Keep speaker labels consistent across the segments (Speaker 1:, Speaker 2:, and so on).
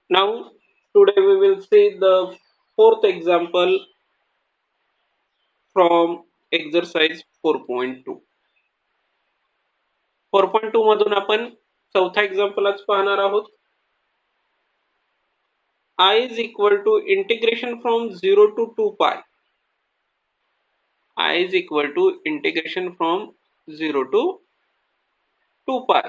Speaker 1: Now, today we will see the fourth example from exercise 4.2. 4.2 मधून आपण चौथा example आज पाहणार आहोत. I is equal to integration from 0 to 2 pi. I is equal to integration from 0 to 2 pi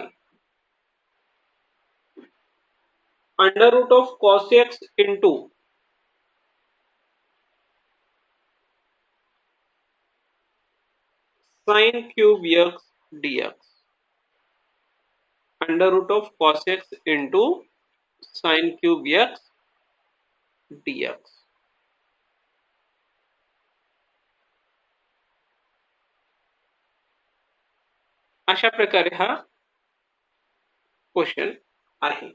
Speaker 1: under root of cos x into sin cube x dx. Under root of cos x into sin cube x dx. अशा प्रकारे हा question आहे.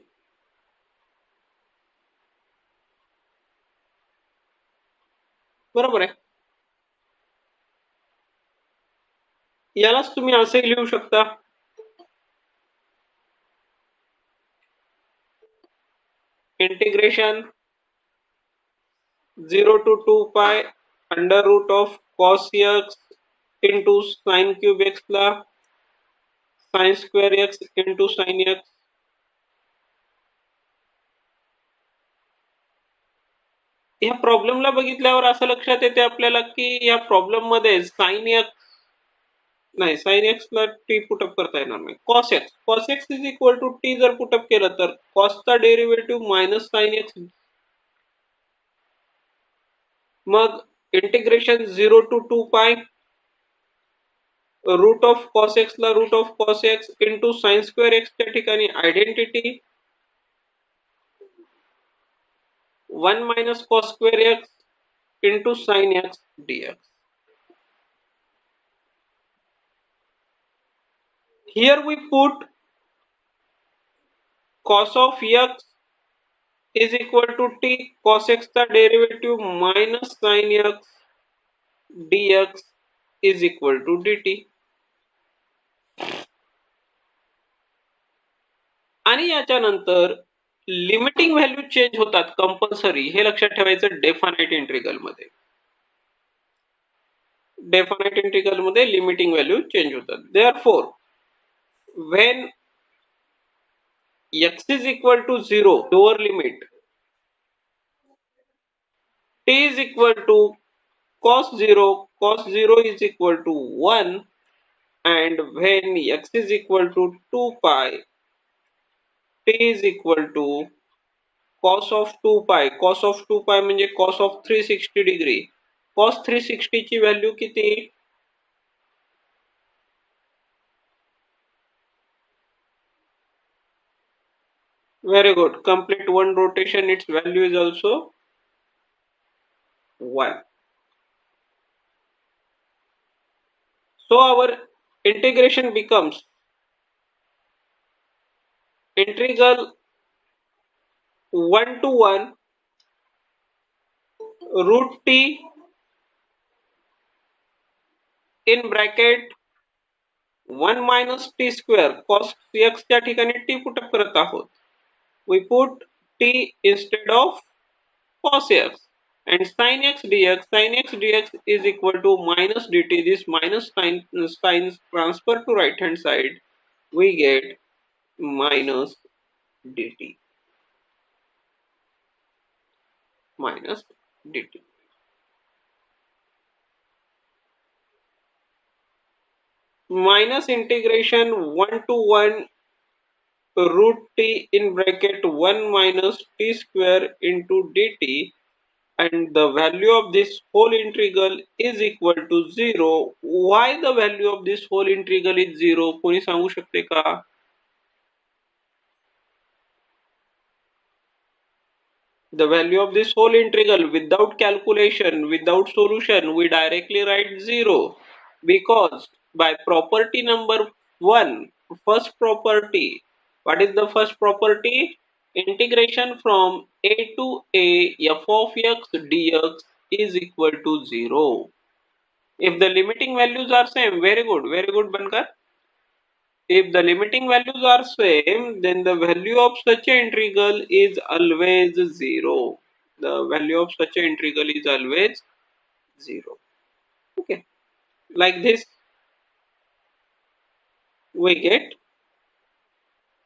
Speaker 1: बरोबर आहे. यालाच तुम्ही असे लिहू शकता. Integration 0 to 2 pi under root of cos x into sin cube x ला sin square x into sin x. ह्या प्रॉब्लेमला बघितल्यावर असं लक्षात येते आपल्याला की या प्रॉब्लेम मध्ये sin x नाही, sin x ला t पुटअप करता येणार नाही. cos x is equal to t जर पुटअप केलं तर cos चा डेरिव्हेटिव्ह मायनस sin x, मग integration 0 to 2 pi root of cos x ला root of cos x into sin square x च्या ठिकाणी identity 1 minus cos square x into sin x dx. Here we put cos of x is equal to t cos x चा derivative minus sin x dx is equal to dt. आणि याच्यानंतर limiting value change होतात compulsory, हे लक्षात ठेवायचं definite integral मध्ये. Definite integral मध्ये limiting value change होतात. Therefore when x is equal to 0, lower limit, t is equal to cos 0 is equal to 1, and when x is equal to 2 pi, t is equal to cos of 2 pi. cos of 2 pi म्हणजे cos of 360 degree. cos 360 ची value किती? Very good. Complete one rotation, its value is also 1. So our integration becomes integral 1 to 1 root t in bracket 1 minus t square cos x च्या ठिकाणी t put up करत आहोत. We put t instead of cos x, and sin x dx is equal to minus dt. This minus sign transfer to right hand side, we get minus dt. Minus dt. Minus integration 1 to 1 root t in bracket 1 minus t square into dt, and the value of this whole integral is equal to 0. Why the value of this whole integral is 0? कोणी सांगू शकते का? The value of this whole integral without calculation, without solution, we directly write 0, because by property number 1, first property, what is the first property? Integration from a to a f of x dx is equal to 0. If the limiting values are same, very good Bankar. If the limiting values are same, then the value of such an integral is always 0. The value of such an integral is always 0. Okay. Like this we get.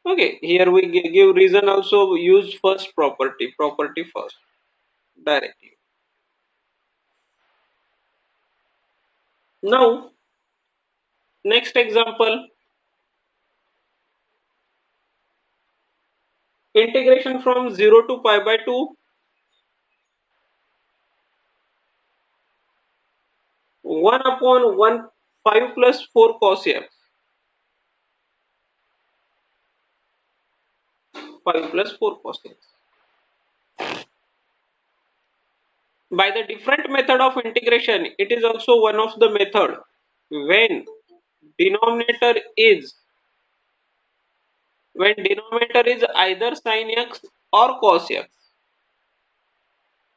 Speaker 1: Okay. Here we give reason also, use first property. Property first. Directly. Now, next example. Integration from 0 to pi by 2. 1 upon 1 5 plus 4 cos x. 5 plus 4 cos x. By the different method of integration, it is also one of the method when denominator is either sin x or cos x.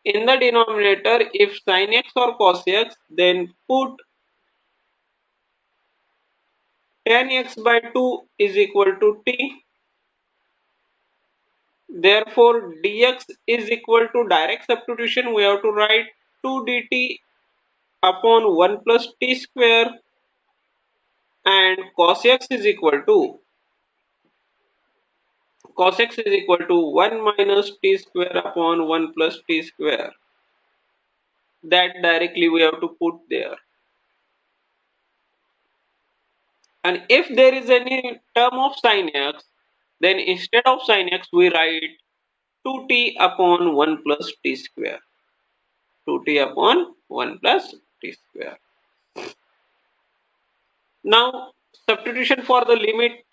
Speaker 1: In the denominator, if sin x or cos x, then put tan x by 2 is equal to t. Therefore, dx is equal to direct substitution. We have to write 2 dt upon 1 plus t square, and cos x is equal to 1 minus t square upon 1 plus t square. That directly we have to put there. And if there is any term of sin x, then instead of sin x we write 2t upon 1 plus t square. 2t upon 1 plus t square. Now, substitution for the limit.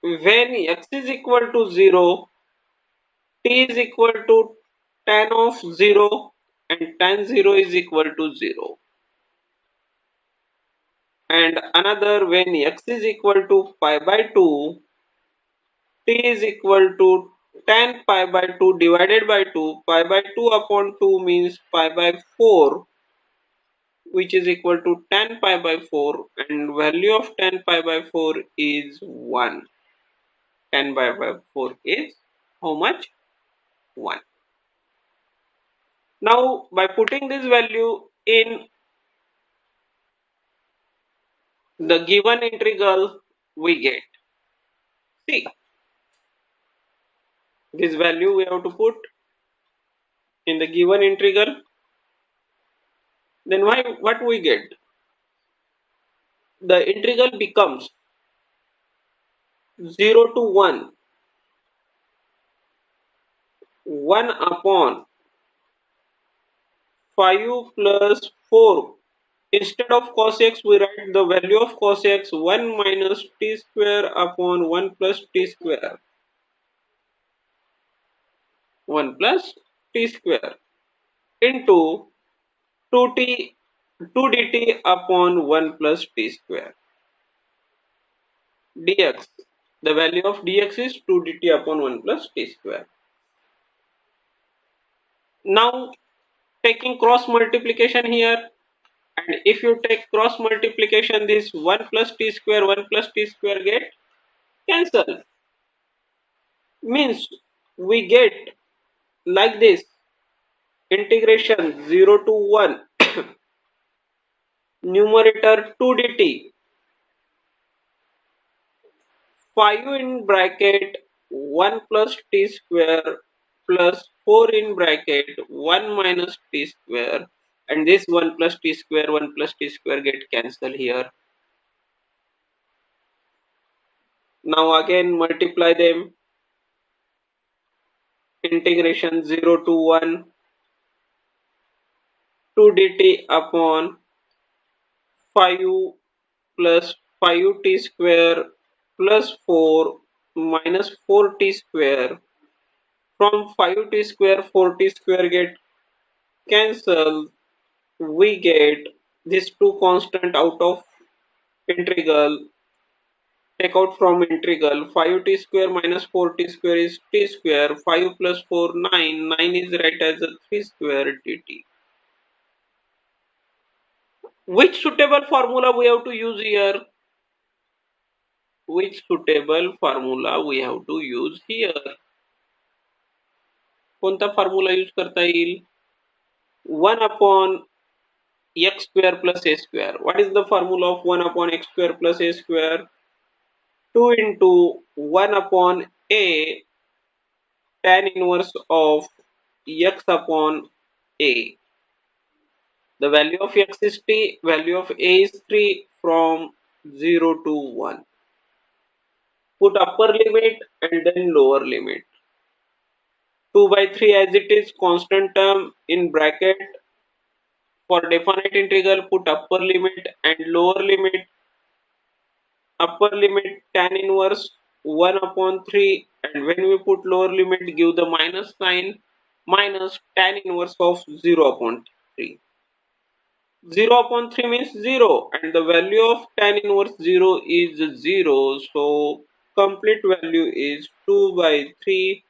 Speaker 1: When x is equal to 0, t is equal to tan of 0 and tan 0 is equal to 0. And another, when x is equal to pi by 2, t is equal to tan pi by 2 divided by 2. Pi by 2 upon 2 means pi by 4, which is equal to tan pi by 4, and value of tan pi by 4 is 1. Tan pi by 4 is how much? 1. Now, by putting this value in the given integral, we get, see, this value we have to put in the given integral. Then what we get? The integral becomes 0 to 1, 1 upon 5 plus 4. Instead of cos x, we write the value of cos x 1 minus t square upon 1 plus t square. 1 plus t square into 2t 2 dt upon 1 plus t square. Dx. The value of dx is 2 dt upon 1 plus t square. Now, taking cross multiplication here, and if you take cross multiplication, this 1 plus t square, 1 plus t square get cancelled. Means we get like this, integration 0 to 1, numerator 2 dt, 5 in bracket 1 plus t square plus 4 in bracket 1 minus t square, and this 1 plus t square, 1 plus t square get cancelled here. Now again multiply them, integration 0 to 1, 2 dt upon 5 plus 5t square plus 4 minus 4t square. From 5t square, 4t square get cancelled. We get this two constant out of integral. Take out from integral, 5t square minus 4t square is t square, 5 plus 4 9, 9 is right as a 3 square dt. Which suitable formula we have to use here? which suitable formula we have to use here. कोणता formula use करता येईल? 1 upon x square plus a square. What is the formula of 1 upon x square plus a square? 2 into 1 upon a tan inverse of x upon a. The value of x is t, value of a is 3 from 0 to 1. Put upper limit and then lower limit. 2 by 3 as it is, constant term in bracket. For definite integral, put upper limit and lower limit. Upper limit tan inverse 1 upon 3, and when we put lower limit, give the minus sign, minus tan inverse of 0 upon 3. 0 upon 3 means 0, and the value of tan inverse 0 is 0, so complete value is 2 by 3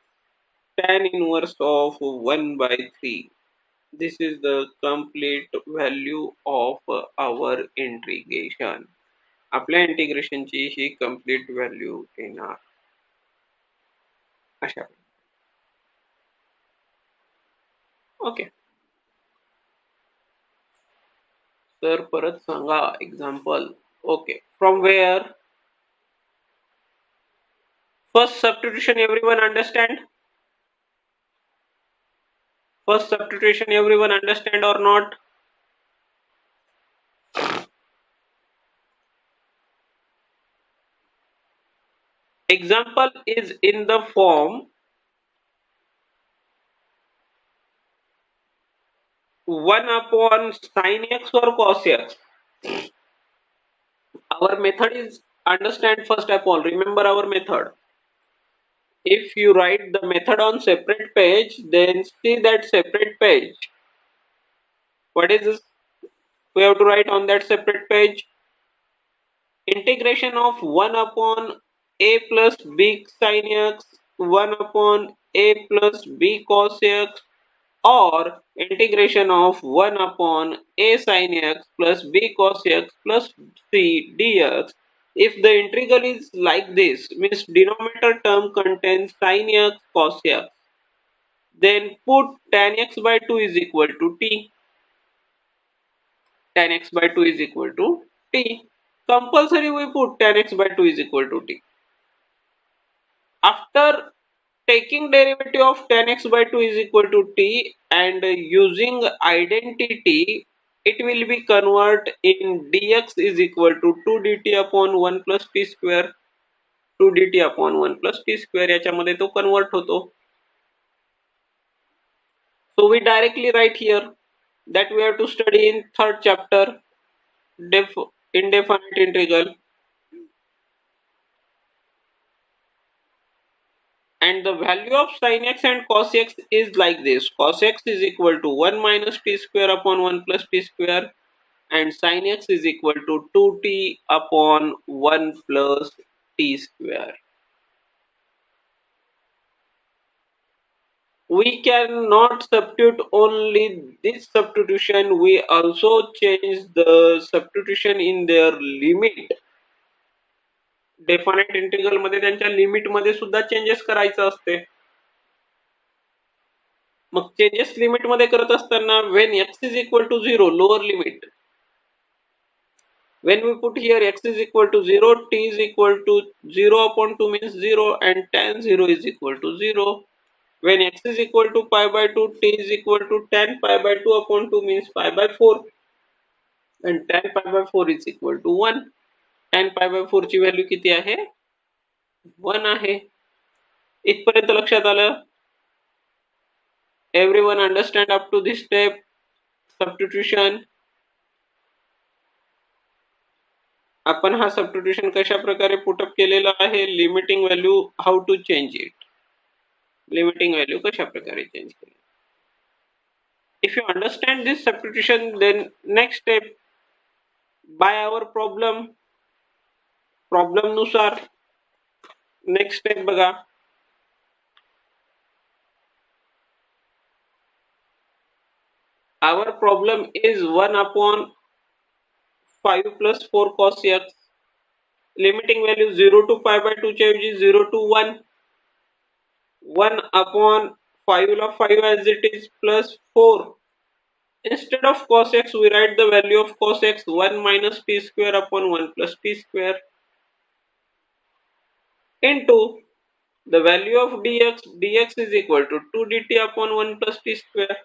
Speaker 1: tan inverse of 1 by 3. This is the complete value of our integration. आपल्या इंटिग्रेशनची ही complete value येणार अशा. Okay तर परत सांगा example. Okay from where first substitution everyone understand? First substitution everyone understand or not? Example is in the form 1 upon sin x or cos x. Our method is understand first of all. Remember our method. If you write the method on separate page, then see that separate page. What is this? We have to write on that separate page. Integration of 1 upon a plus b sin x, 1 upon a plus b cos x, or integration of 1 upon a sin x plus b cos x plus c dx. If the integral is like this, means denominator term contains sin x cos x, then put tan x by 2 is equal to t. Tan x by 2 is equal to t. Compulsory we put tan x by 2 is equal to t. After taking derivative of tan x by 2 is equal to t and using identity, it will be convert in dx is equal to 2 dt upon 1 plus t square. 2 dt upon 1 plus t square याच्यामध्ये तो convert होतो. So we directly write here that we have to study in third chapter indefinite integral, and the value of sin x and cos x is like this. Cos x is equal to 1 minus t square upon 1 plus t square, and sin x is equal to 2t upon 1 plus t square. We cannot substitute only this substitution, we also change the substitution in their limit. Definite integral मध्ये त्यांच्या limit मध्ये सुद्धा changes करायचं असते. मग changes limit मध्ये करत असताना when x is equal to 0 lower limit, when we put here x is equal to 0, t is equal to 0 upon 2 means 0, and tan 0 is equal to 0. When x is equal to pi by 2, t is equal to tan pi by 2 upon 2 means pi by 4, and tan pi by 4 is equal to 1. tan pi by 4 ची value किती आहे? 1 आहे. इथपर्यंत लक्षात आलं? Everyone understand up to this step? Substitution. आपण हा substitution कशा प्रकारे पुटअप केलेला आहे? Limiting value how to change it. Limiting value कशा प्रकारे चेंज केली? If you understand this substitution, then next step by our problem नुसार next step बघा. Our problem is 1 upon 5 plus 4 cos x. Limiting value 0 to pi by 2 च्या ऐवजी 0 to 1, 1 upon 5 La 5 as it is plus 4. Instead of cos x, we write the value of cos x 1 minus t square upon 1 plus t square into the value of dx. Dx is equal to 2 dt upon 1 plus t square.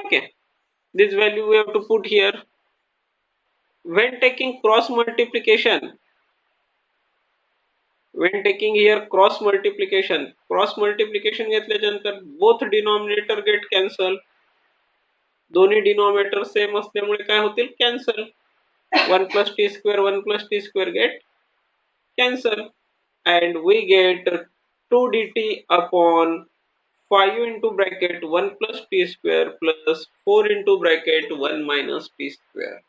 Speaker 1: Okay, this value we have to put here. When taking cross multiplication, cross multiplication घेतल्यानंतर both denominator get cancel. दोन्ही denominator same असल्यामुळे काय होतील, cancel. 1 plus t square 1 plus t square get cancel, and we get 2 dt upon 5 into bracket 1 plus t square plus 4 into bracket 1 minus t square.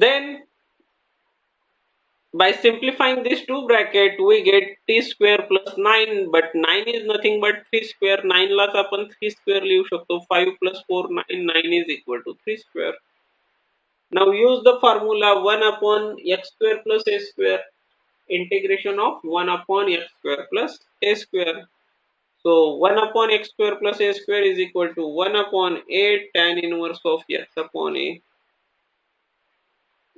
Speaker 1: Then by simplifying these two bracket we get t square plus 9, but 9 is nothing but 3 square. 9 लाच आपण 3 square लिहू शकतो. 5 plus 4 9, 9 is equal to 3 square. Now use the formula 1 upon x square plus a square, integration of 1 upon x square plus a square. So 1 upon x square plus a square is equal to 1 upon a tan inverse of x upon a.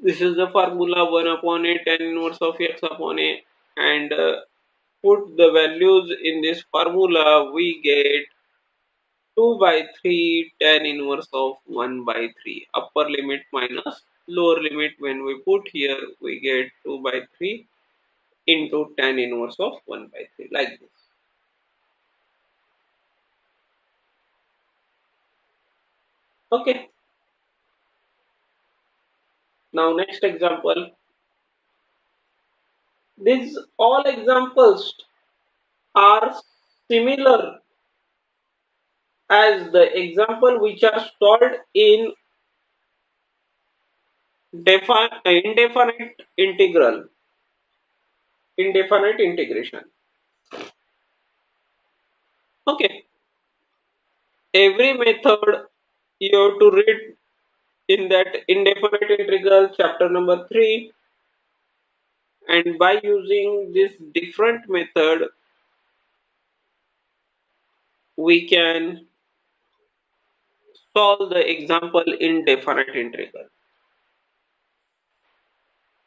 Speaker 1: This is the formula 1 upon a tan inverse of x upon a, and put the values in this formula, we get 2 by 3 tan inverse of 1 by 3, upper limit minus lower limit. When we put here, we get 2 by 3 into tan inverse of 1 by 3, like this. Okay, now next example. These all examples are similar as the example which are solved in indefinite integration. Okay, every method you have to read in that indefinite integral chapter number 3, and by using this different method we can solve the example in definite integral.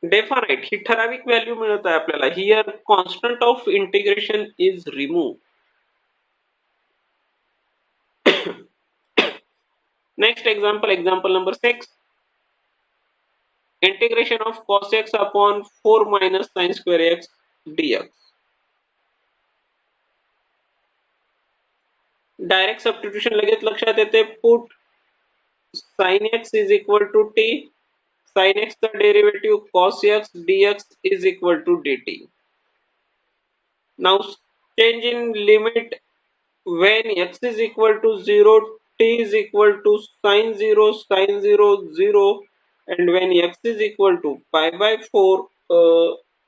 Speaker 1: Definite ही ठराविक value मिळत आहे आपल्याला. Here constant of integration is remove. Next example, example number 6. Integration of cos x upon 4 minus sin square x dx. Direct substitution लगेच लक्षात येते. Put sin x is equal to t. Sin x चा derivative cos x dx is equal to dt. Now change in limit when x is equal to 0, t is equal to sin 0, 0, and when x is equal to pi by 4,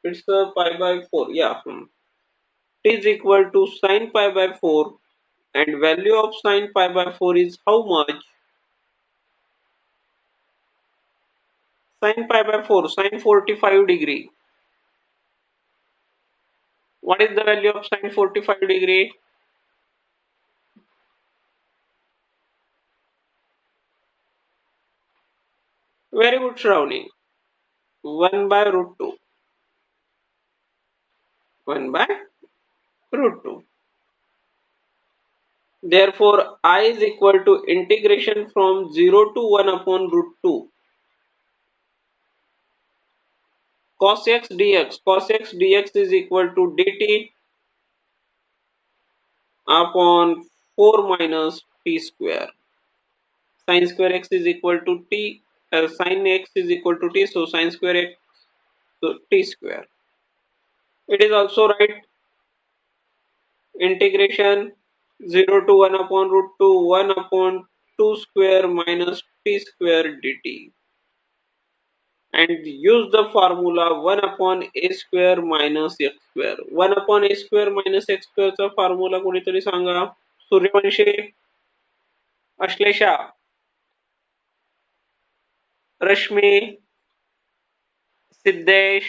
Speaker 1: it's pi by 4, yeah, t is equal to sin pi by 4, and value of sin pi by 4 is how much? Sin pi by 4, sin 45 degree. What is the value of sin 45 degree? Very good, Shravani. 1 by root 2. 1 by root 2. Therefore, I is equal to integration from 0 to 1 upon root 2. Cos x dx. Cos x dx is equal to dt upon 4 minus t square. Sin square x is equal to t. Sin x is equal to t. So sin square x, so t square. It is also right. Integration 0 to 1 upon root 2, 1 upon 2 square minus t square dt. And use the formula 1 upon a square minus x square. 1 upon a square minus x square चा formula कोणीतरी सांगा. Suryavanshi. Ashlesha, Rashmi, Siddesh,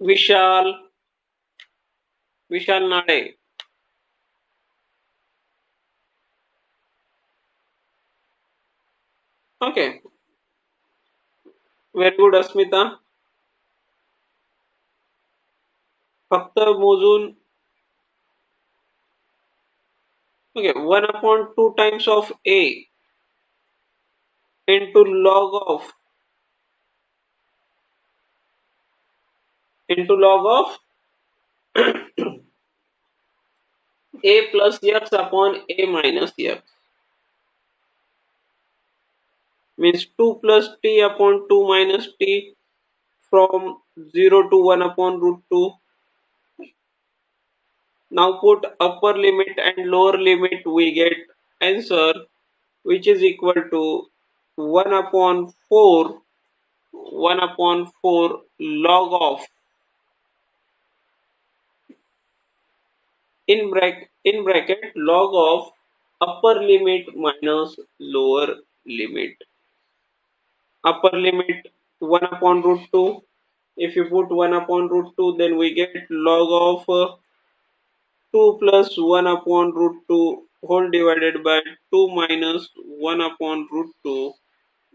Speaker 1: Vishal, Vishal Nade. Okay, very good Asmita. फक्त मोजून okay 1 upon 2 times of a into log of a plus x upon a minus x means 2 plus t upon 2 minus t from 0 to 1 upon root 2. Now put upper limit and lower limit, we get answer which is equal to 1 upon 4 1 upon 4 log of in bracket log of upper limit minus lower limit. Upper limit 1 upon root 2. If you put 1 upon root 2, then we get log of 2 plus 1 upon root 2 whole divided by 2 minus 1 upon root 2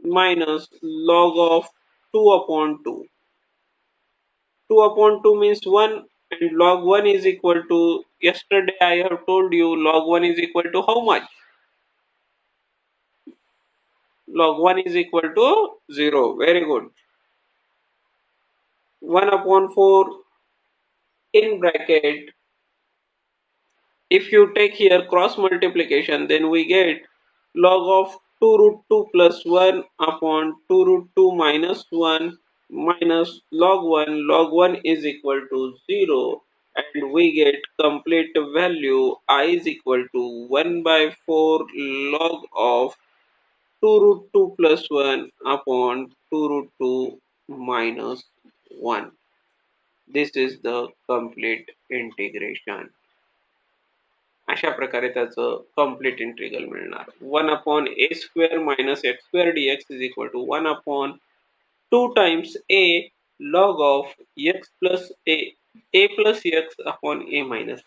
Speaker 1: minus log of 2 upon 2. 2 upon 2 means 1 and log 1 is equal to, yesterday I have told you log 1 is equal to how much? Log 1 is equal to 0. Very good. 1 upon 4 in bracket. If you take here cross multiplication, then we get log of 2 root 2 plus 1 upon 2 root 2 minus 1 minus log 1. Log 1 is equal to 0 and we get complete value I is equal to 1 by 4 log of 2 root 2 plus 1 upon 2 root 2 minus 1. This is the complete integration. अशा प्रकारे त्याचं complete integral मिळणार. 1 upon a square minus x square dx is equal to 1 upon 2 times a log of x plus a plus x upon a minus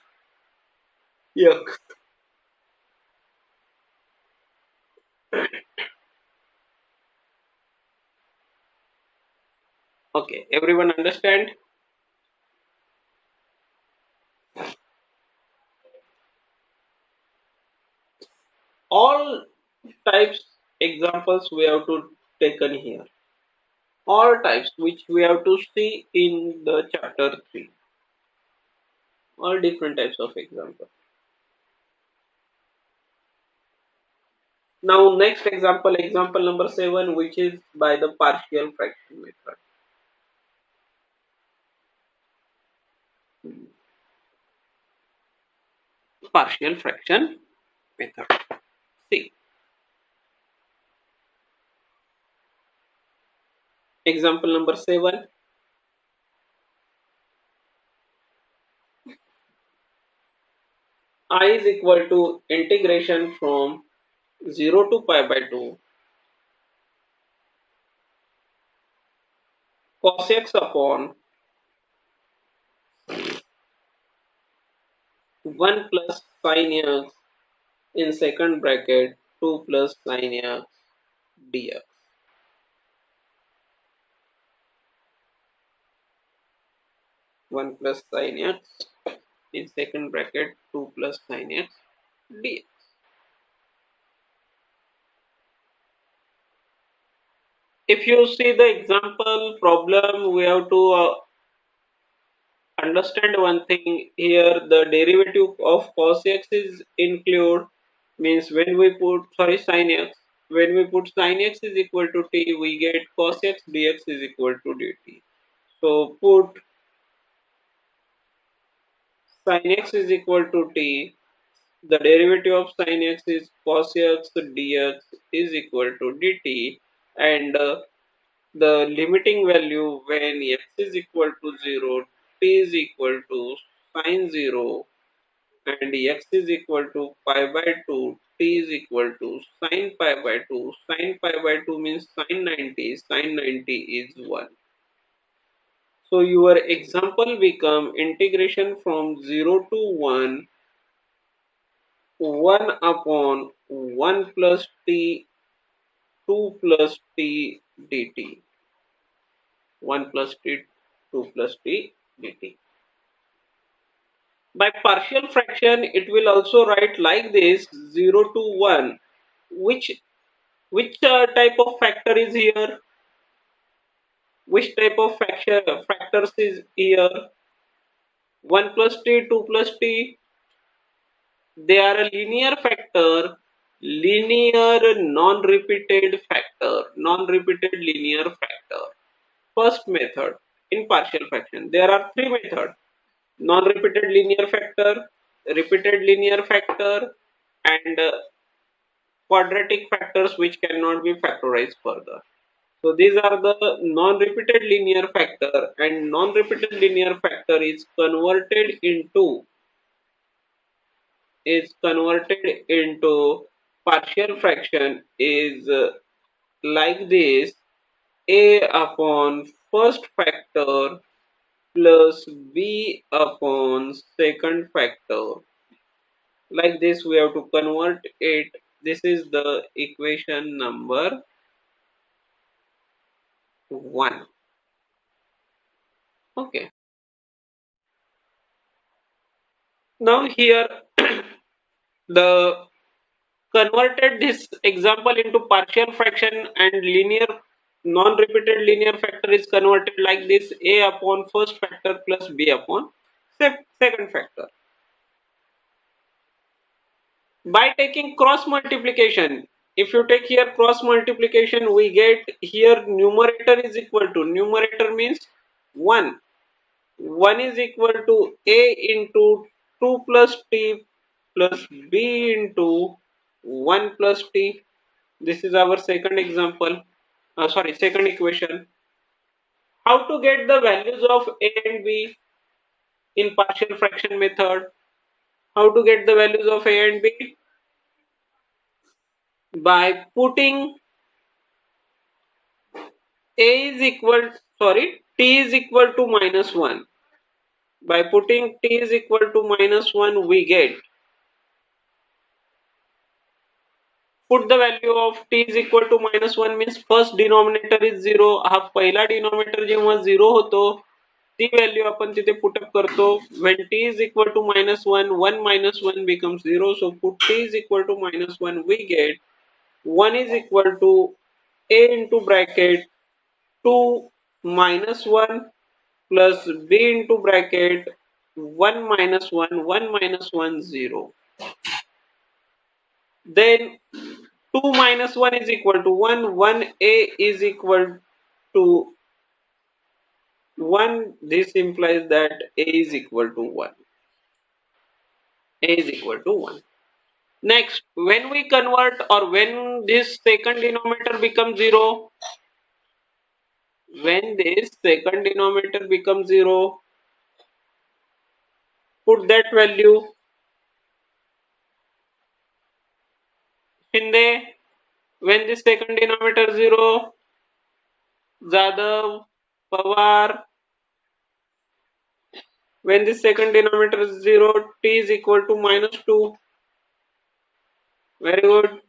Speaker 1: x. Okay, everyone understand? All types examples we have to taken here. All types which we have to see in the chapter 3. All different types of examples. Now next example, example number 7, which is by the partial fraction method. Partial fraction method. See, example number 7. I is equal to integration from 0 to pi by 2 cos x upon 1 plus sin x in second bracket 2 plus sin x dx. 1 plus sin x in second bracket 2 plus sin x dx. If you see the example problem, we have to understand one thing here. The derivative of cos x is include, means when we put, sorry, sin x, when we put sin x is equal to t, we get cos x dx is equal to dt. So put sin x is equal to t, the derivative of sin x is cos x dx is equal to dt, and the limiting value when x is equal to 0, t is equal to sine 0, and x is equal to pi by 2, t is equal to sin pi by 2. Sin pi by 2 means sin 90, sin 90 is 1. So your example become integration from 0 to 1, 1 upon 1 plus t, 2 plus t dt. 1 plus t, 2 plus t dt. By partial fraction, it will also write like this: 0 to 1. Which type of factor is here? Which type of factors is here? 1 plus t, 2 plus t. They are a linear factor, linear non-repeated factor, non-repeated linear factor. First method in partial fraction. There are three methods: non-repeated linear factor, repeated linear factor, and quadratic factors which cannot be factorized further. So these are the non-repeated linear factor, and non-repeated linear factor is converted into partial fraction is like this: a upon first factor plus b upon second factor. Like this we have to convert it. This is the equation number 1. Okay. Now here the converted this example into partial fraction, and linear non-repeated linear factor is converted like this: a upon first factor plus b upon second factor. By taking cross multiplication, if you take here cross multiplication, we get here numerator is equal to, numerator means 1. 1 is equal to a into 2 plus t plus b into 1 plus t. This is our second example. Second equation. How to get the values of a and b in partial fraction method? How to get the values of a and b? By putting t is equal to minus 1. By putting t is equal to minus 1, we get, put the value of t is equal to minus 1 means first denominator is 0. हा पहिला denominator जेव्हा 0 होतो, ती value आपण तिथे put up करतो. when t is equal to minus 1, 1 minus 1 becomes 0. So put t is equal to minus 1, we get 1 is equal to a into bracket 2 minus 1 plus b into bracket 1 minus 1, 1 minus 1, 0. Then 2 minus 1 is equal to 1, 1a is equal to 1. This implies that a is equal to 1. A is equal to 1. Next, when we convert, or when this second denominator becomes 0, when this second denominator becomes 0, put that value. Shinde, when this second denominator 0, Jadav, Pawar, when this second denominator is 0, t is equal to minus 2. Very good.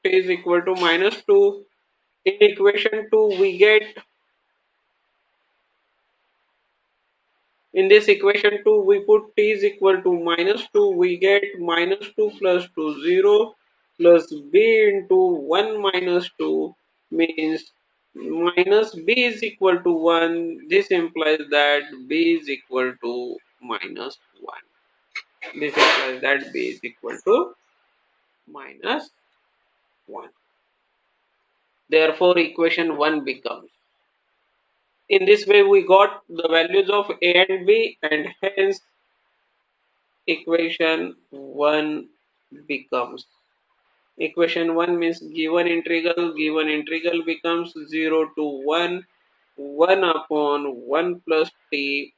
Speaker 1: T is equal to minus 2. In equation 2, we get, in this equation 2, we put t is equal to minus 2. We get minus 2 plus 2, 0, plus b into 1 minus 2 means minus b is equal to 1. This implies that b is equal to minus 1. This implies that b is equal to minus 1. Therefore, equation 1 becomes. In this way, we got the values of a and b, and hence equation 1 becomes. Equation 1 means given integral becomes 0 to 1, 1 upon 1 plus t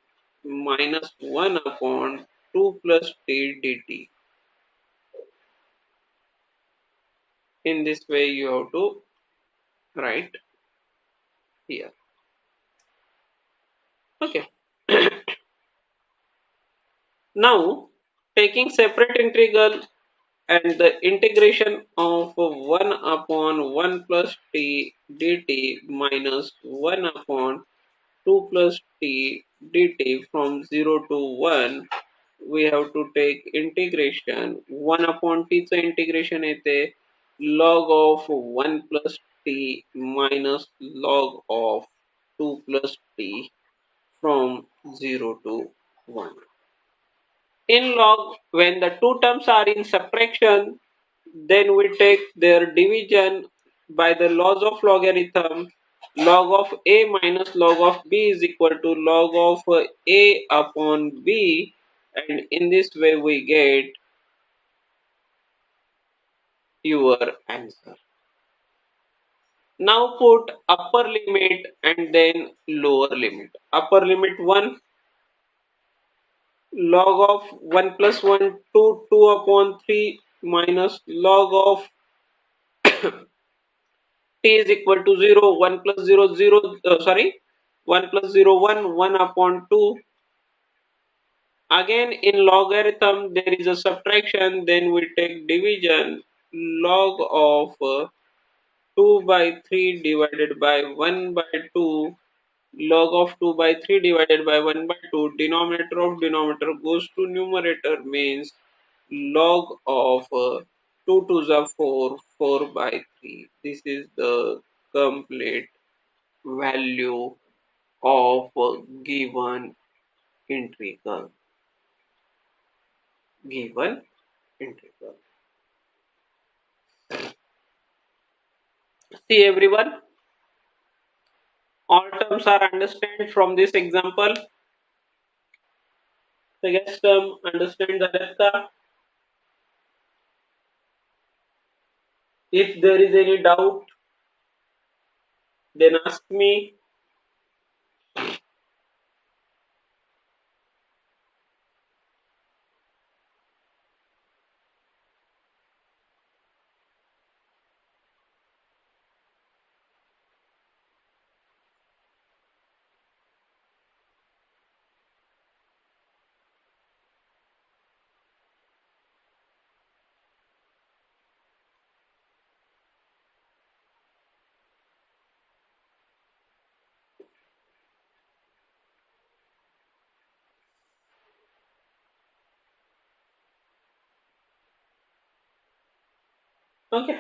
Speaker 1: minus 1 upon 2 plus t dt. In this way you have to write here. Okay. Now taking separate integral and the integration of 1 upon 1 plus t dt minus 1 upon 2 plus t dt from 0 to 1, we have to take integration. 1 upon t च integration येते log of 1 plus t minus log of 2 plus t from 0 to 1. In log, when the two terms are in subtraction, then we take their division by the laws of logarithm. Log of a minus log of b is equal to log of a upon b, and in this way we get your answer. Now put upper limit and then lower limit. Upper limit 1, log of 1 plus 1, 2 upon 3 minus log of t is equal to 0, 1 plus 0, 0, sorry, 1 plus 0, 1, 1 upon 2. Again in logarithm there is a subtraction, then we take division, log of 2 by 3 divided by 1 by 2, log of 2 by 3 divided by 1 by 2, denominator of denominator goes to numerator, means log of 2 to the 4, 4 by 3. This is the complete value of a given integral. See everyone, all terms are understand from this example. Second term understand the rest. If there is any doubt, then ask me. Okay,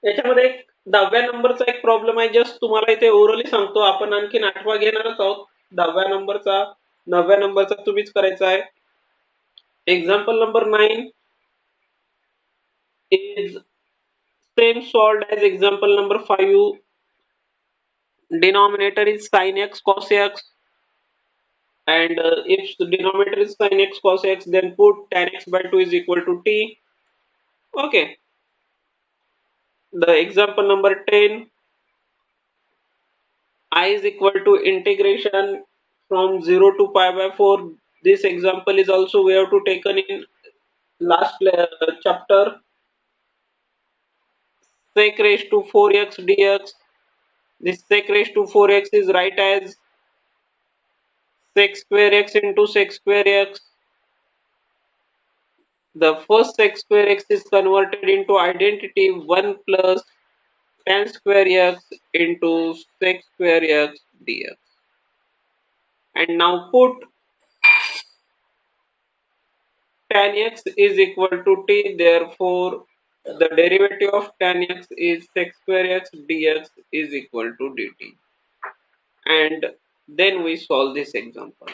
Speaker 1: याच्यामध्ये एक 10व्या नंबरचा एक problem आहे, just तुम्हाला इथे orally सांगतो. आपण आणखीन 8वा घेणारच आहोत. 10व्या नंबरचा 9व्या नंबरचा तुम्हीच करायचा आहे. Example number 9 is same solved as example number 5. Denominator is sin x cos x, and if the denominator is sin x cos x, then put tan x by 2 is equal to t. Okay, the example number 10, I is equal to integration from 0 to pi by 4. This example is also we have to taken in last chapter. Sec raised to 4x dx. This sec raised to 4x is right as sec square x into sec square x. The first sec square x is converted into identity 1 plus tan square x into sec square x dx. And now put tan x is equal to t, therefore the derivative of tan x is sec square x dx is equal to dt. And then we solve this example.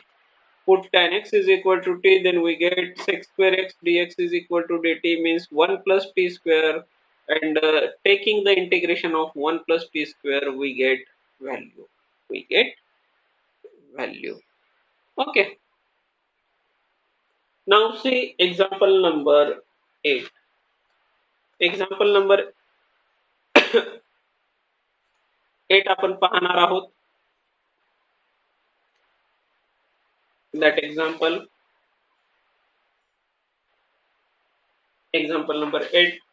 Speaker 1: Put tan x is equal to t, then we get sec square x dx is equal to dt, means 1 plus t square, and taking the integration of 1 plus t square we get value. We get value. Okay. Now see example number 8. Example number 8 आपण पाहणार आहोत. That example, example number 8.